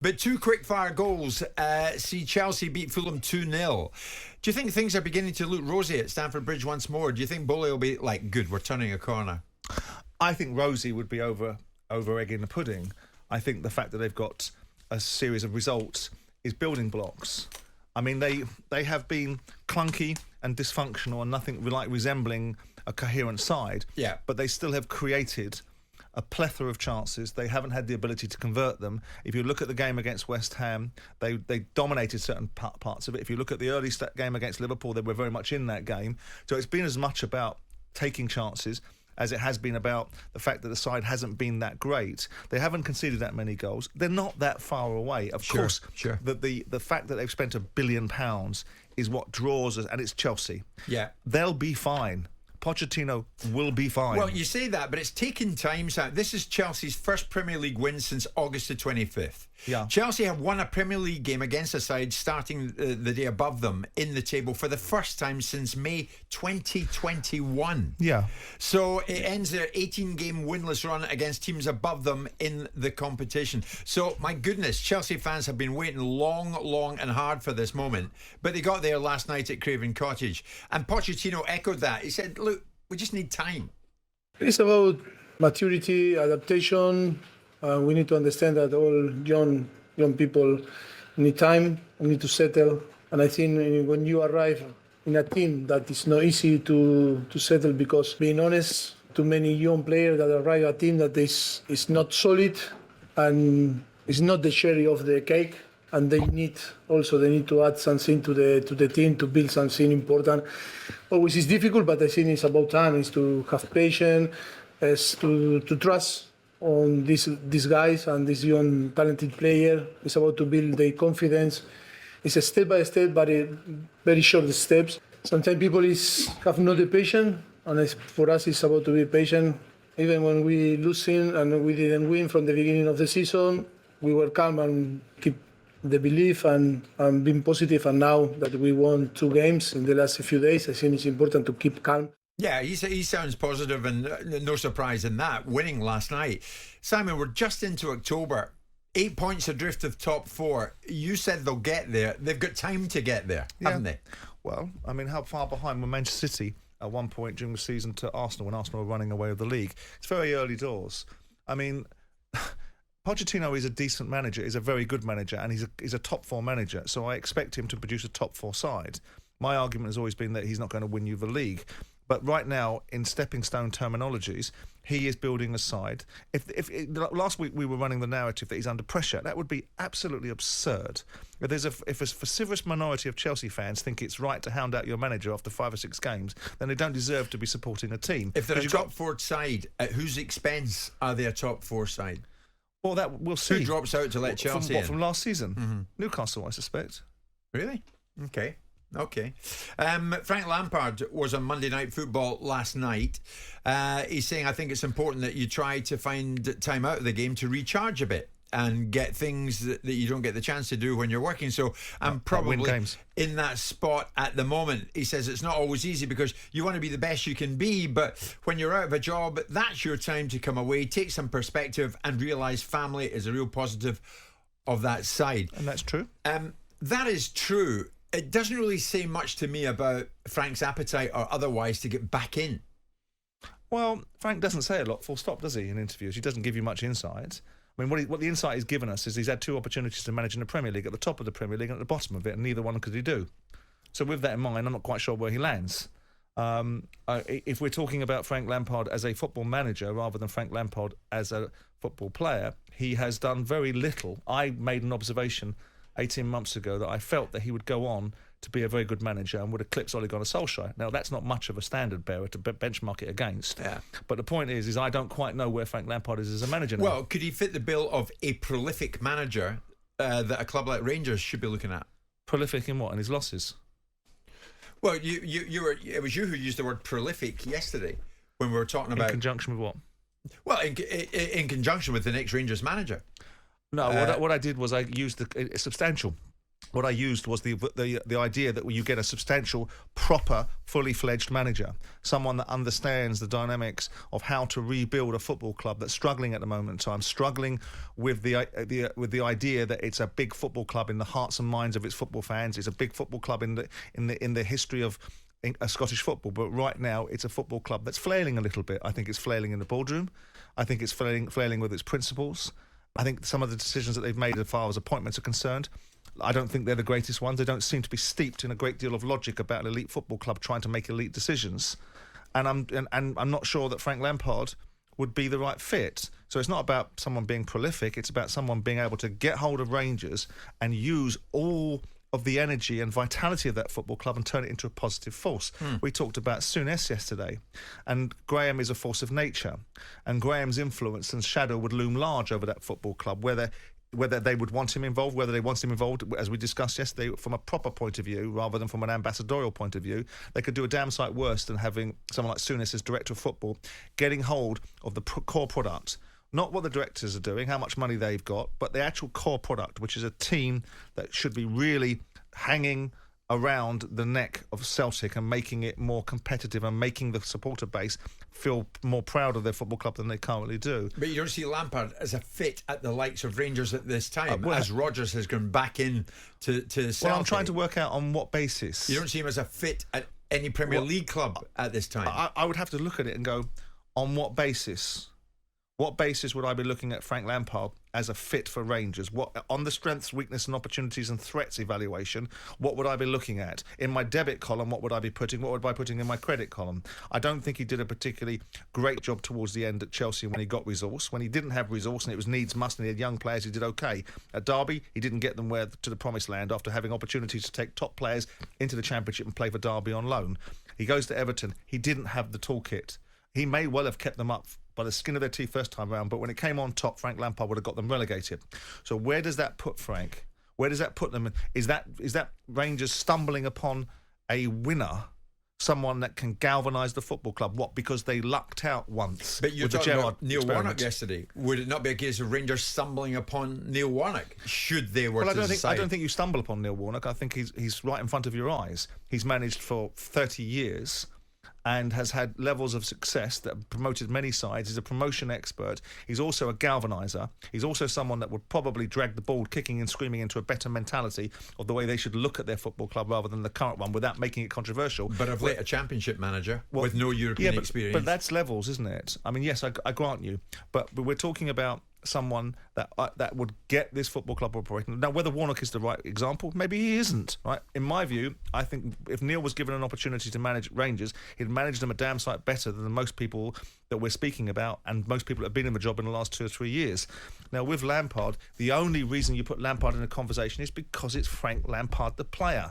But two quick-fire goals. See Chelsea beat Fulham 2-0. Do you think things are beginning to look rosy at Stamford Bridge once more? Do you think Bowley will be like, good, we're turning a corner? I think rosy would be over egging the pudding. I think the fact that they've got a series of results is building blocks. I mean, they have been clunky and dysfunctional and nothing like resembling a coherent side. Yeah. But they still have created a plethora of chances. They haven't had the ability to convert them. If you look at the game against West Ham, they dominated certain parts of it. If you look at the early game against Liverpool, they were very much in that game. So it's been as much about taking chances as it has been about the fact that the side hasn't been that great. They haven't conceded that many goals. They're not that far away. Of course, the fact that they've spent £1 billion is what draws us, and it's Chelsea. Yeah. They'll be fine. Pochettino will be fine. Well, you say that, but it's taken time, Sam. This is Chelsea's first Premier League win since August the 25th. Yeah. Chelsea have won a Premier League game against a side starting the day above them in the table for the first time since May 2021. Yeah. So it ends their 18-game winless run against teams above them in the competition. So, my goodness, Chelsea fans have been waiting long and hard for this moment. But they got there last night at Craven Cottage. And Pochettino echoed that. He said, look, we just need time. It's about maturity, adaptation. We need to understand that all young people need time, need to settle. And I think when you arrive in a team that is not easy to settle, because being honest, too many young players that arrive at a team that is not solid and is not the cherry of the cake. And they need to add something to the team to build something important. Always is difficult, but I think it's about time. Is to have patience, to trust on these guys and this young talented player. It's about to build their confidence. It's a step by step, but very short steps. Sometimes people have not the patience, and for us it's about to be patient. Even when we losing and we didn't win from the beginning of the season, we were calm and keep the belief and being positive. And now that we won 2 games in the last few days, I think it's important to keep calm. Yeah, he sounds positive, and no surprise in that, winning last night. Simon, we're just into October. 8 points adrift of top 4. You said they'll get there. They've got time to get there, haven't they? Well, I mean, how far behind were Manchester City at one point during the season to Arsenal when Arsenal were running away with the league? It's very early doors. I mean, Pochettino is a decent manager, is a very good manager, and he's a top 4 manager, so I expect him to produce a top 4 side. My argument has always been that he's not going to win you the league. But right now, in stepping stone terminologies, he is building a side. If last week we were running the narrative that he's under pressure, that would be absolutely absurd. If a vociferous minority of Chelsea fans think it's right to hound out your manager after 5 or 6 games, then they don't deserve to be supporting a team. If they're a top 4 side, at whose expense are they a top 4 side? Well, that we'll see. Who drops out to let Chelsea in? From last season? Mm-hmm. Newcastle, I suspect. Really? Okay. Frank Lampard was on Monday Night Football last night. He's saying, I think it's important that you try to find time out of the game to recharge a bit and get things that you don't get the chance to do when you're working. So I'm probably in that spot at the moment. He says it's not always easy because you want to be the best you can be, but when you're out of a job, that's your time to come away, take some perspective and realise family is a real positive of that side. And that's true. That is true. It doesn't really say much to me about Frank's appetite or otherwise to get back in. Well, Frank doesn't say a lot, full stop, does he, in interviews? He doesn't give you much insight. I mean, what the insight he's given us is he's had 2 opportunities to manage in the Premier League, at the top of the Premier League and at the bottom of it, and neither one could he do. So with that in mind, I'm not quite sure where he lands. If we're talking about Frank Lampard as a football manager rather than Frank Lampard as a football player, he has done very little. I made an observation 18 months ago that I felt that he would go on to be a very good manager and would eclipse Ole Gunnar Solskjaer. Now, that's not much of a standard bearer to benchmark it against. Yeah. But the point is I don't quite know where Frank Lampard is as a manager now. Well, could he fit the bill of a prolific manager that a club like Rangers should be looking at? Prolific in what? In his losses? Well, it was you who used the word prolific yesterday when we were talking about... In conjunction with what? Well, in conjunction with the next Rangers manager. No, what I did was I used substantial. What I used was the idea that you get a substantial, proper, fully fledged manager, someone that understands the dynamics of how to rebuild a football club that's struggling at the moment in time, struggling with the idea that it's a big football club in the hearts and minds of its football fans. It's a big football club in the history of Scottish football, but right now it's a football club that's flailing a little bit. I think it's flailing in the boardroom. I think it's flailing with its principles. I think some of the decisions that they've made as far as appointments are concerned, I don't think they're the greatest ones. They don't seem to be steeped in a great deal of logic about an elite football club trying to make elite decisions. And I'm not sure that Frank Lampard would be the right fit. So it's not about someone being prolific. It's about someone being able to get hold of Rangers and use all of the energy and vitality of that football club and turn it into a positive force. We talked about Souness yesterday, and Graeme is a force of nature, and Graeme's influence and shadow would loom large over that football club, whether they would want him involved, whether they want him involved, as we discussed yesterday, from a proper point of view rather than from an ambassadorial point of view. They could do a damn sight worse than having someone like Souness as director of football, getting hold of the core product. Not what the directors are doing, how much money they've got, but the actual core product, which is a team that should be really hanging around the neck of Celtic and making it more competitive and making the supporter base feel more proud of their football club than they currently do. But you don't see Lampard as a fit at the likes of Rangers at this time, as Rodgers has gone back in to Celtic. Well, I'm trying to work out on what basis. You don't see him as a fit at any Premier League club at this time? I would have to look at it and go, on what basis? What basis would I be looking at Frank Lampard as a fit for Rangers? What, on the strengths, weakness and opportunities and threats evaluation, what would I be looking at? In my debit column, what would I be putting? What would I be putting in my credit column? I don't think he did a particularly great job towards the end at Chelsea when he got resource. When he didn't have resource and it was needs must and he had young players, he did okay. At Derby, he didn't get them to the promised land after having opportunities to take top players into the Championship and play for Derby on loan. He goes to Everton. He didn't have the toolkit. He may well have kept them up by the skin of their teeth first time round, but when it came on top, Frank Lampard would have got them relegated. So where does that put Frank? Where does that put them? Is that Rangers stumbling upon a winner, someone that can galvanise the football club? What, because they lucked out once? But you're with talking the about Neil Warnock yesterday. Would it not be a case of Rangers stumbling upon Neil Warnock should they were to decide? I don't think you stumble upon Neil Warnock. I think he's right in front of your eyes. He's managed for 30 years and has had levels of success that have promoted many sides. He's a promotion expert. He's also a galvaniser. He's also someone that would probably drag the ball kicking and screaming into a better mentality of the way they should look at their football club rather than the current one without making it controversial. But of late, a championship manager with no European experience. But that's levels, isn't it? I mean, yes, I grant you. But we're talking about someone that would get this football club operating. Now, whether Warnock is the right example, maybe he isn't. Right? In my view, I think if Neil was given an opportunity to manage Rangers, he'd manage them a damn sight better than most people that we're speaking about and most people that have been in the job in the last 2 or 3 years. Now, with Lampard, the only reason you put Lampard in a conversation is because it's Frank Lampard, the player.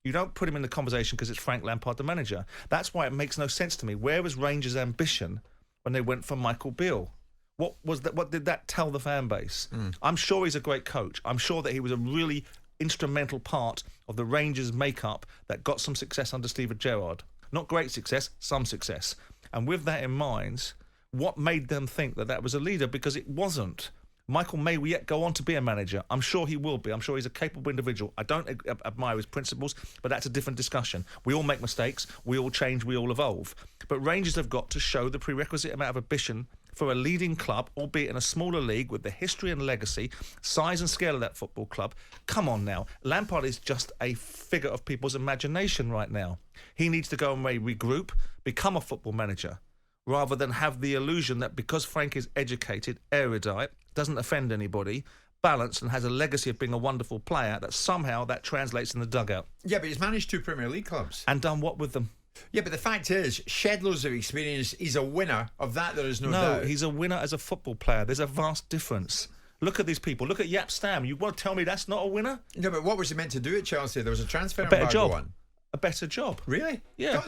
You don't put him in the conversation because it's Frank Lampard, the manager. That's why it makes no sense to me. Where was Rangers' ambition when they went for Michael Beale? What did that tell the fan base? I'm sure he's a great coach. I'm sure that he was a really instrumental part of the Rangers' makeup that got some success under Steven Gerrard. Not great success, some success. And with that in mind, what made them think that was a leader? Because it wasn't. Michael may yet go on to be a manager. I'm sure he will be. I'm sure he's a capable individual. I don't admire his principles, but that's a different discussion. We all make mistakes. We all change. We all evolve. But Rangers have got to show the prerequisite amount of ambition for a leading club, albeit in a smaller league with the history and legacy, size and scale of that football club. Come on now. Lampard is just a figure of people's imagination right now. He needs to go and regroup, become a football manager, rather than have the illusion that because Frank is educated, erudite, doesn't offend anybody, balanced and has a legacy of being a wonderful player, that somehow that translates in the dugout. Yeah, but he's managed 2 Premier League clubs. And done what with them? Yeah, but the fact is, shed loads of experience. He's a winner of that, there is no doubt. No, he's a winner as a football player. There's a vast difference. Look at these people. Look at Jaap Stam. You want to tell me that's not a winner? No, but what was he meant to do at Chelsea? There was a transfer a better embargo job. on. A better job. Really? Yeah.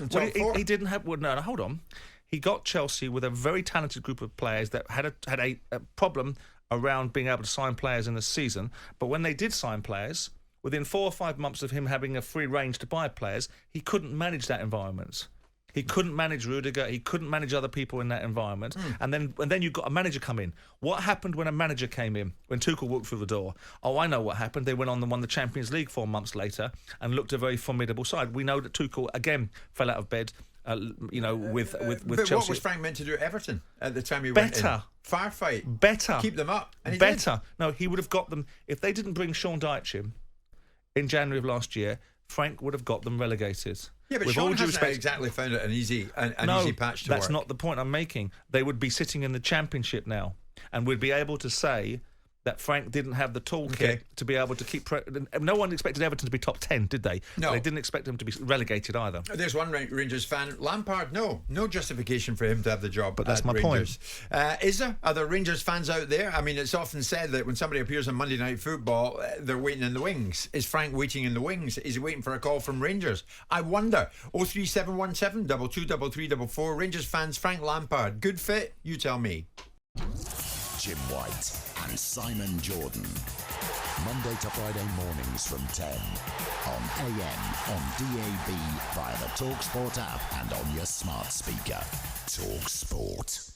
He didn't have... Well, no, hold on. He got Chelsea with a very talented group of players that had a problem around being able to sign players in the season. But when they did sign players, within 4 or 5 months of him having a free range to buy players, he couldn't manage that environment. He couldn't manage Rudiger. He couldn't manage other people in that environment. And then you've got a manager come in. What happened when a manager came in? When Tuchel walked through the door? Oh, I know what happened. They went on and won the Champions League 4 months later and looked a very formidable side. We know that Tuchel again fell out of bed. With but Chelsea. What was Frank meant to do at Everton at the time he went in? Firefight. Better. Keep them up. And he Better. did. No, he would have got them. If they didn't bring Sean Dyche in January of last year, Frank would have got them relegated. Yeah, but With Sean all due hasn't respect, exactly found it an easy patch to that's work. not the point I'm making. They would be sitting in the Championship now and would be able to say that Frank didn't have the toolkit to be able to keep... No one expected Everton to be top 10, did they? No. They didn't expect them to be relegated either. There's one Rangers fan. Lampard, no justification for him to have the job. But that's my Rangers. Is there? Are there Rangers fans out there? I mean, it's often said that when somebody appears on Monday Night Football, they're waiting in the wings. Is Frank waiting in the wings? Is he waiting for a call from Rangers? I wonder. 03717 223344. Rangers fans, Frank Lampard. Good fit? You tell me. Jim White and Simon Jordan. Monday to Friday mornings from 10 on AM, on DAB, via the talkSPORT app and on your smart speaker. talkSPORT.